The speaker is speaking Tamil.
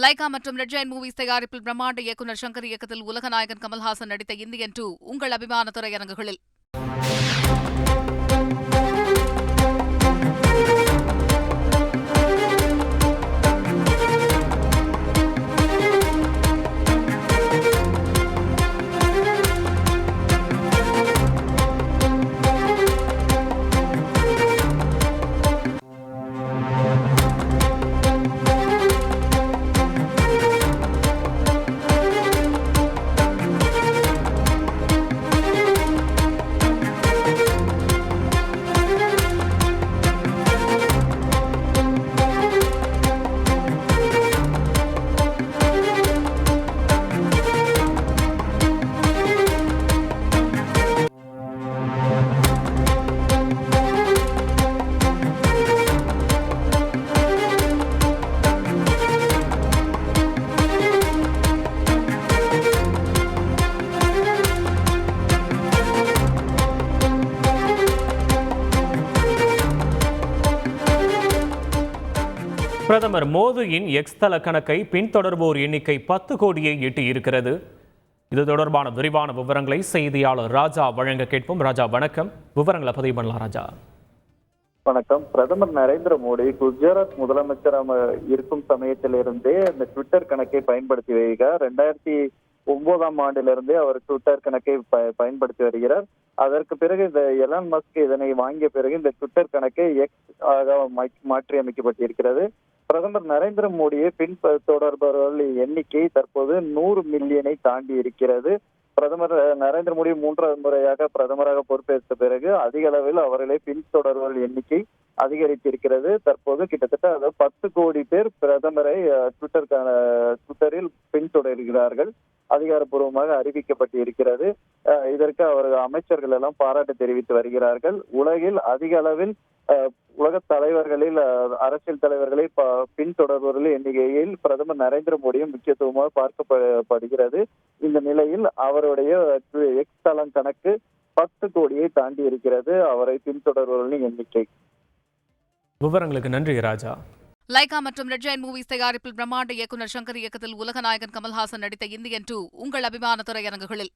லைகா மற்றும் ரெட் ஜெயண்ட் மூவிஸ் தயாரிப்பில் பிரம்மாண்ட இயக்குநர் சங்கர் இயக்கத்தில் உலகநாயகன் கமல்ஹாசன் நடித்த இந்தியன் 2 உங்கள் அபிமான திரையரங்குகளில். பிரதமர் மோடியின் எக்ஸ் தள கணக்கை பின்தொடர்வோர் எண்ணிக்கை 10 கோடியை எட்டியிருக்கிறது. இது தொடர்பான விரிவான விவரங்களை செய்தியாளர் ராஜா வழங்க கேட்போம். ராஜா வணக்கம், விவரங்களை பதிவு பண்ணலாம். ராஜா வணக்கம். பிரதமர் நரேந்திர மோடி குஜராத் முதலமைச்சராக இருக்கும் சமயத்திலிருந்தே இந்த ட்விட்டர் கணக்கை பயன்படுத்தி வருகிறார். 2009ஆம் ஆண்டிலிருந்தே அவர் ட்விட்டர் கணக்கை பயன்படுத்தி வருகிறார். அதற்கு பிறகு இந்த எலான் மஸ்க் இதனை வாங்கிய பிறகு இந்த ட்விட்டர் கணக்கை எக்ஸ் ஆக மாற்றி அமைக்கப்பட்டிருக்கிறது. பிரதமர் நரேந்திர மோடியை பின்தொடர்பவர்கள் எண்ணிக்கை தற்போது 100 மில்லியனை தாண்டி இருக்கிறது. பிரதமர் நரேந்திர மோடி 3வது முறையாக பிரதமராக பொறுப்பேற்ற பிறகு அதிக அளவில் அவர்களை பின்தொடர்பவர்கள் எண்ணிக்கை அதிகரித்திருக்கிறது. தற்போது கிட்டத்தட்ட 10 கோடி பேர் பிரதமரை ட்விட்டரில் பின்தொடர்கிறார்கள். அதிகாரப்பூர்வமாக அறிவிக்கப்பட்டு இருக்கிறது. இதற்கு அவர்கள் அமைச்சர்கள் எல்லாம் பாராட்டு தெரிவித்து வருகிறார்கள். உலகில் அதிக அளவில் உலக தலைவர்களில் அரசியல் தலைவர்களை பின்தொடர்பவர்கள் எண்ணிக்கையில் பிரதமர் நரேந்திர மோடியும் முக்கியத்துவமாக பார்க்கப்படுகிறது. இந்த நிலையில் அவருடைய எக்ஸ் தளம் கணக்கு 10 கோடியை தாண்டி இருக்கிறது அவரை பின்தொடர்பவர்களின் எண்ணிக்கை. விவரங்களுக்கு நன்றி ராஜா. லைகா மற்றும் ரெட் ஜெயண்ட் மூவிஸ் தயாரிப்பில் பிரம்மாண்ட இயக்குநர் சங்கர் இயக்கத்தில் உலகநாயகன் கமல்ஹாசன் நடித்த இந்தியன் 2 உங்கள் அபிமான திரையரங்குகளில்.